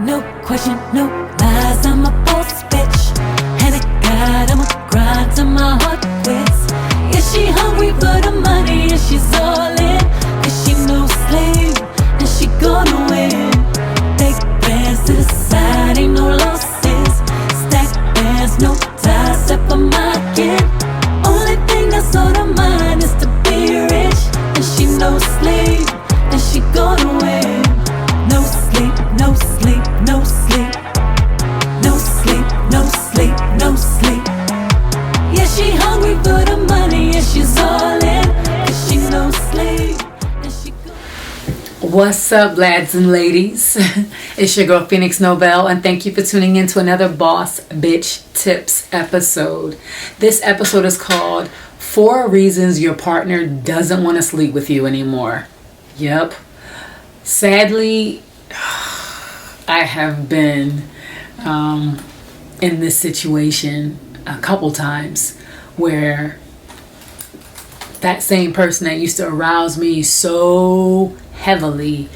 no question, no lies. I'm a boss bitch, and I got I'ma grind till my heart quits. Yeah, she hungry for the money and she's all in, 'cause she no slave and she gonna win. Big bands to the side, ain't no losses. Stack bands, no ties, except for my kid. Only thing that's on her mind is to be rich, and she no slave and she gonna win. No sleep, no sleep, no sleep. No sleep, no sleep, no sleep. Yeah, she hungry for the money and she's all in, 'cause she no slave and she What's up, lads and ladies? It's your girl Phoenix Novell, and thank you for tuning in to another Boss Bitch Tips episode. This episode is called 4 Reasons Your Partner Doesn't Want to Sleep With You Anymore. Yep. Sadly, I have been in this situation a couple times where that same person that used to arouse me so heavily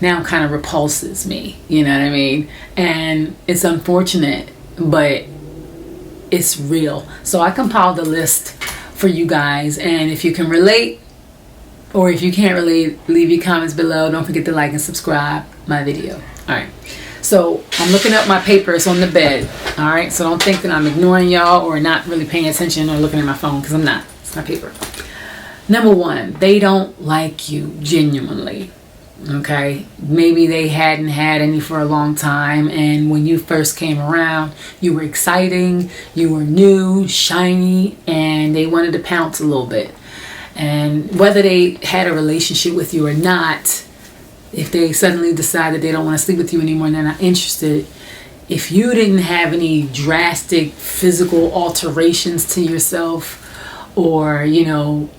now kind of repulses me, you know what I mean? And it's unfortunate, but it's real. So I compiled a list for you guys, and if you can relate, or if you can't relate, leave your comments below. Don't forget to like and subscribe my video. All right, so I'm looking up my papers on the bed. All right, so don't think that I'm ignoring y'all or not really paying attention or looking at my phone, because I'm not. It's my paper. Number 1, they don't like you genuinely. Okay, maybe they hadn't had any for a long time, and when you first came around, you were exciting, you were new, shiny, and they wanted to pounce a little bit. And whether they had a relationship with you or not, if they suddenly decide that they don't want to sleep with you anymore and they're not interested, if you didn't have any drastic physical alterations to yourself, or y'all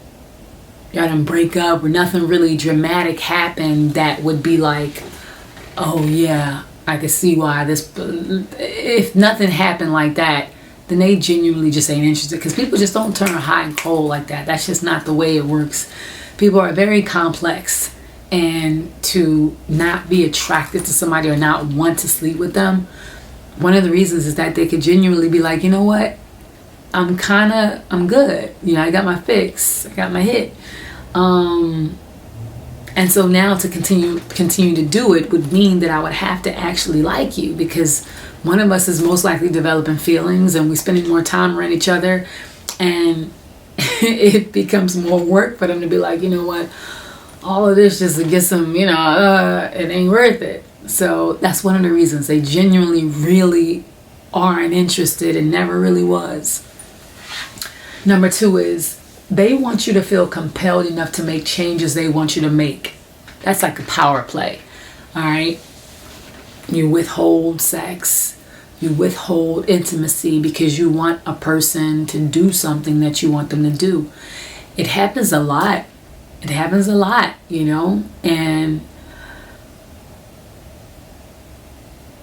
didn't break up, or nothing really dramatic happened that would be like, oh yeah, I can see why this, if nothing happened like that, then they genuinely just ain't interested, because people just don't turn hot and cold like that. That's just not the way it works. People are very complex, and to not be attracted to somebody or not want to sleep with them, one of the reasons is that they could genuinely be like, you know what, I'm good. I got my fix, I got my hit. And so now to continue to do it would mean that I would have to actually like you, because one of us is most likely developing feelings, and we're spending more time around each other, and it becomes more work for them to be like, you know what, all of this just to get some, it ain't worth it. So that's one of the reasons they genuinely really aren't interested and never really was. Number 2 is they want you to feel compelled enough to make changes they want you to make. That's like a power play. All right. You withhold sex. You withhold intimacy because you want a person to do something that you want them to do. It happens a lot. And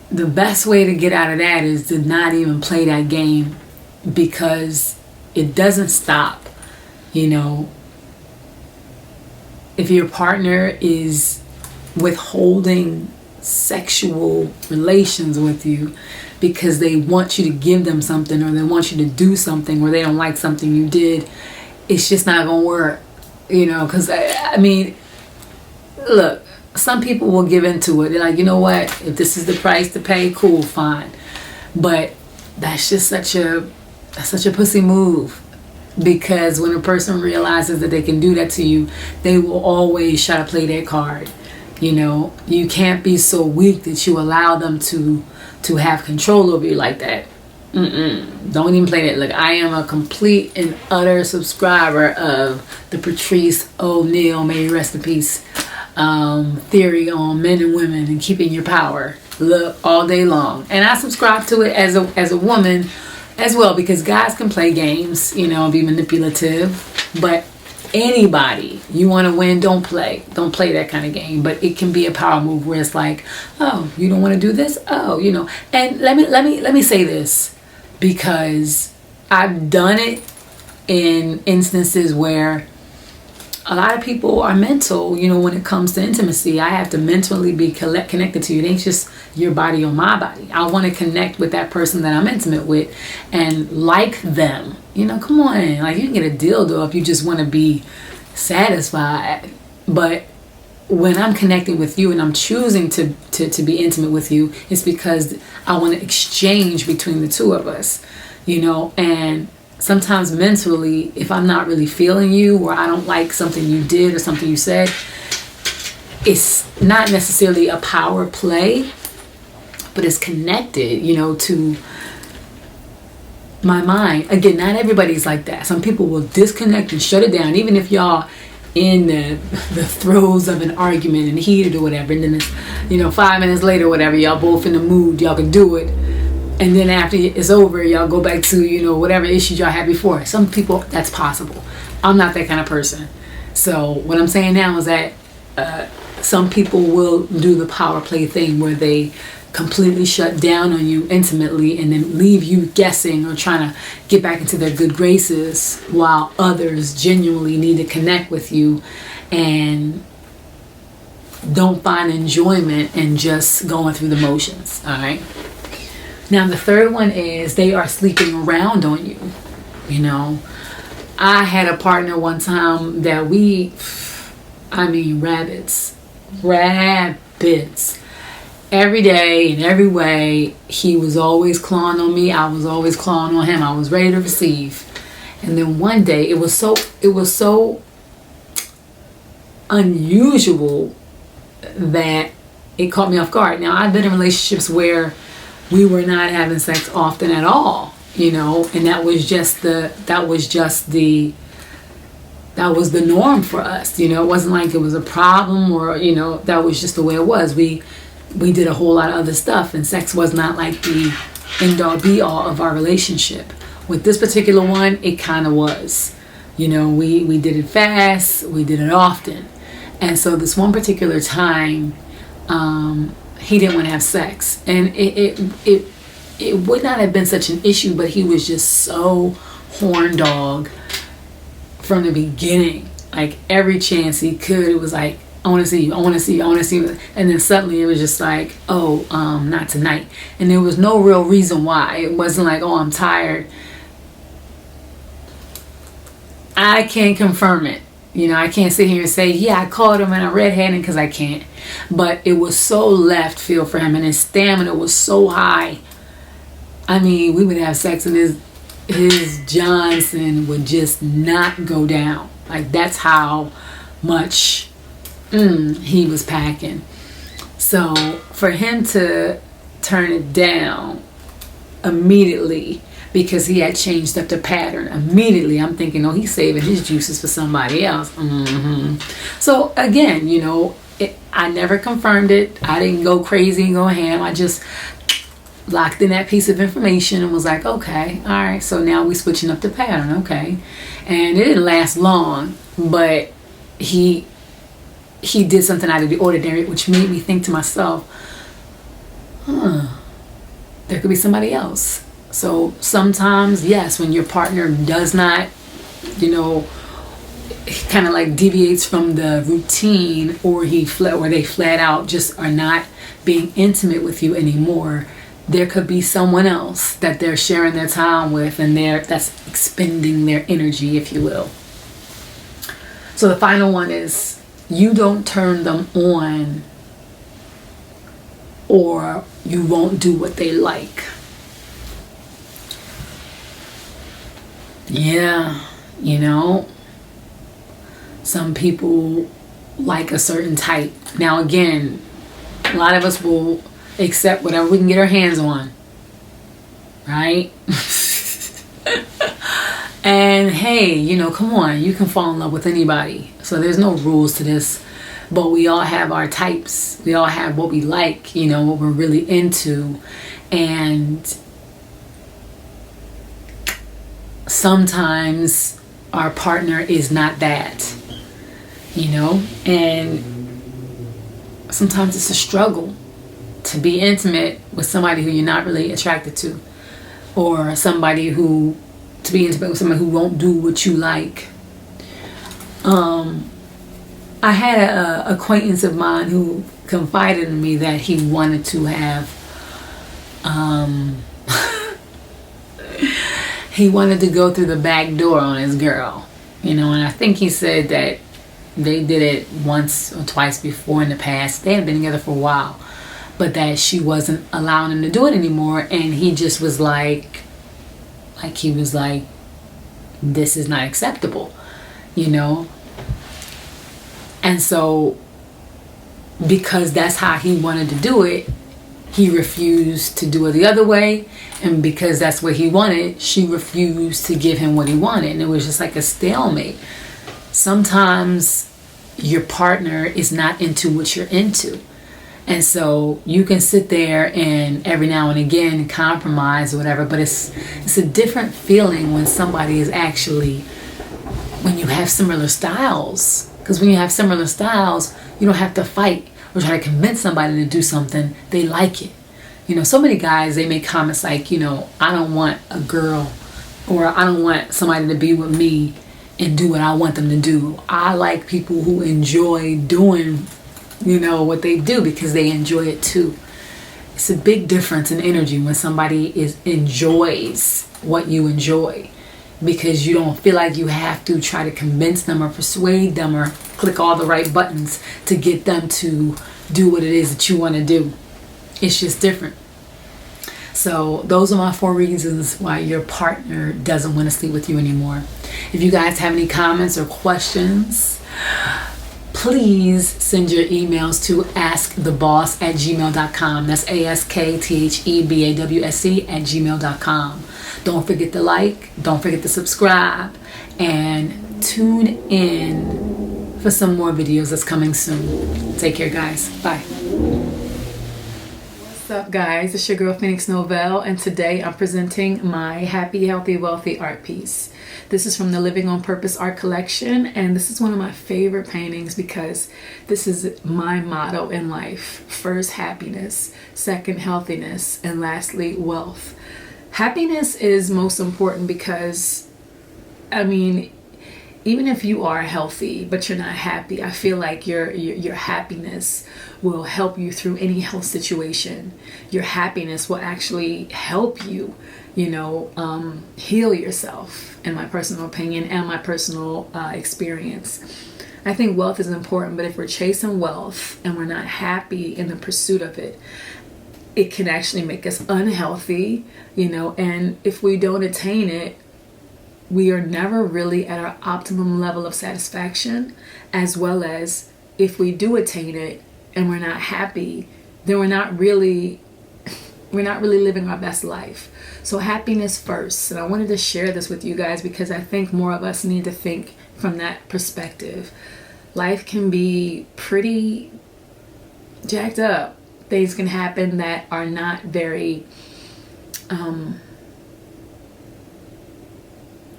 the best way to get out of that is to not even play that game, because it doesn't stop. If your partner is withholding sexual relations with you because they want you to give them something, or they want you to do something, or they don't like something you did, it's just not gonna work. Because look, some people will give into it. They're like, you know what, if this is the price to pay, cool, fine. But that's just such a pussy move. Because when a person realizes that they can do that to you, they will always try to play their card. You can't be so weak that you allow them to have control over you like that. Don't even play that. Look, I am a complete and utter subscriber of the Patrice O'Neal, may he rest in peace, theory on men and women and keeping your power. Look, all day long. And I subscribe to it as a woman as well, because guys can play games, and be manipulative. But anybody, you want to win, don't play that kind of game. But it can be a power move where it's like, oh, you don't want to do this? Oh, And let me say this, because I've done it in instances where a lot of people are mental, when it comes to intimacy. I have to mentally be connected to you. It ain't just your body or my body. I want to connect with that person that I'm intimate with and like them. Come on. Like, you can get a dildo if you just want to be satisfied. But when I'm connecting with you and I'm choosing to be intimate with you, it's because I want to exchange between the two of us, and sometimes mentally, if I'm not really feeling you, or I don't like something you did or something you said, it's not necessarily a power play, but it's connected, to my mind. Again, not everybody's like that. Some people will disconnect and shut it down, even if y'all in the throes of an argument and heated or whatever, and then it's 5 minutes later, whatever, y'all both in the mood, y'all can do it. And then after it's over, y'all go back to, whatever issues y'all had before. Some people, that's possible. I'm not that kind of person. So what I'm saying now is that some people will do the power play thing where they completely shut down on you intimately and then leave you guessing or trying to get back into their good graces, while others genuinely need to connect with you and don't find enjoyment in just going through the motions. All right. Now, the third one is they are sleeping around on you. I had a partner one time that rabbits. Every day in every way, he was always clawing on me. I was always clawing on him. I was ready to receive. And then one day, it was so unusual that it caught me off guard. Now, I've been in relationships where we were not having sex often at all, and that was the norm for us. It wasn't like it was a problem or, that was just the way it was. We did a whole lot of other stuff, and sex was not like the end all be all of our relationship. With this particular one, it kind of was. We did it fast, we did it often. And so this one particular time, he didn't want to have sex, and it would not have been such an issue, but he was just so horn dog from the beginning. Like, every chance he could, it was like, I want to see you, I want to see you, I want to see you. And then suddenly it was just like, oh, not tonight. And there was no real reason why. It wasn't like, oh, I'm tired. I can't confirm it. I can't sit here and say, yeah, I caught him and I red-handed, because I can't. But it was so left field for him, and his stamina was so high. We would have sex and his Johnson would just not go down. Like, that's how much he was packing. So for him to turn it down immediately because he had changed up the pattern, immediately I'm thinking, oh, he's saving his juices for somebody else. So again, I never confirmed it. I didn't go crazy and go ham. I just locked in that piece of information and was like, okay, all right, so now we're switching up the pattern. Okay. And it didn't last long, but he did something out of the ordinary, which made me think to myself, there could be somebody else. So sometimes, yes, when your partner does not, kind of like deviates from the routine, or they flat out just are not being intimate with you anymore, there could be someone else that they're sharing their time with, and that's expending their energy, if you will. So the final one is, you don't turn them on, or you won't do what they like. Yeah, some people like a certain type. Now again, a lot of us will accept whatever we can get our hands on, right? And hey, come on, you can fall in love with anybody. So there's no rules to this, but we all have our types. We all have what we like, what we're really into. And sometimes our partner is not that, and sometimes it's a struggle to be intimate with somebody who you're not really attracted to, or to be intimate with somebody who won't do what you like. I had a acquaintance of mine who confided in me that he wanted to have, he wanted to go through the back door on his girl, and I think he said that they did it once or twice before in the past. They had been together for a while, but that she wasn't allowing him to do it anymore, and he just was like he was like, this is not acceptable, and so because that's how he wanted to do it, he refused to do it the other way, and because that's what he wanted, she refused to give him what he wanted, and it was just like a stalemate. Sometimes your partner is not into what you're into, and so you can sit there and every now and again compromise or whatever, but it's a different feeling when somebody is actually, when you have similar styles, because when you have similar styles, you don't have to fight or try to convince somebody to do something. They like it. So many guys, they make comments like, I don't want a girl, or I don't want somebody to be with me and do what I want them to do. I like people who enjoy doing, what they do, because they enjoy it too. It's a big difference in energy when somebody enjoys what you enjoy, because you don't feel like you have to try to convince them or persuade them or click all the right buttons to get them to do what it is that you want to do. It's just different. So those are my 4 reasons why your partner doesn't want to sleep with you anymore. If you guys have any comments or questions, please send your emails to asktheboss@gmail.com. That's ASKTHEBAWSC@gmail.com. Don't forget to like, don't forget to subscribe, and tune in for some more videos that's coming soon. Take care, guys. Bye. What's up, guys? It's your girl Phoenix Novell, and today I'm presenting my Happy, Healthy, Wealthy art piece. This is from the Living on Purpose art collection, and this is one of my favorite paintings because this is my motto in life. First, happiness. Second, healthiness. And lastly, wealth. Happiness is most important because, even if you are healthy but you're not happy, I feel like your happiness will help you through any health situation. Your happiness will actually help you, heal yourself, in my personal opinion and my personal experience. I think wealth is important, but if we're chasing wealth and we're not happy in the pursuit of it, it can actually make us unhealthy, and if we don't attain it, we are never really at our optimum level of satisfaction. As well as if we do attain it and we're not happy, then we're not really living our best life. So happiness first. And I wanted to share this with you guys because I think more of us need to think from that perspective. Life can be pretty jacked up. Things can happen that are not very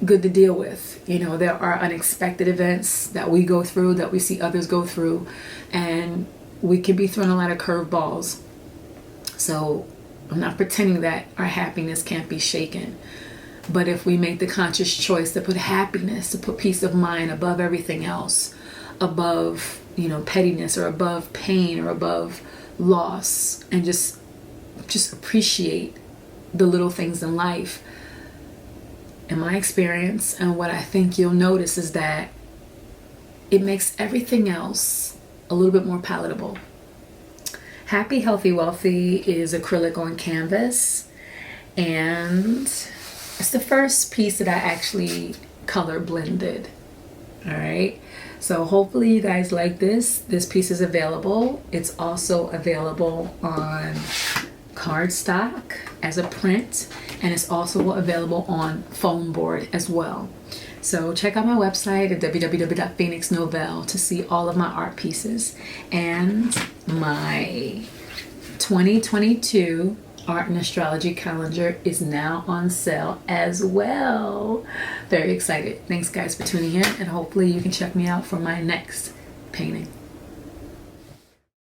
good to deal with. There are unexpected events that we go through, that we see others go through, and we can be thrown a lot of curveballs. So I'm not pretending that our happiness can't be shaken. But if we make the conscious choice to put happiness, to put peace of mind above everything else, above, pettiness, or above pain, or above loss, and just appreciate the little things in life, in my experience, and what I think you'll notice is that it makes everything else a little bit more palatable. Happy, Healthy, Wealthy is acrylic on canvas, and it's the first piece that I actually color blended. All right, so hopefully you guys like this. This piece is available. It's also available on cardstock as a print, and it's also available on foam board as well. So check out my website at www.phoenixnovell to see all of my art pieces, and my 2022 art and astrology calendar is now on sale as well. Very excited. Thanks guys for tuning in, and hopefully you can check me out for my next painting.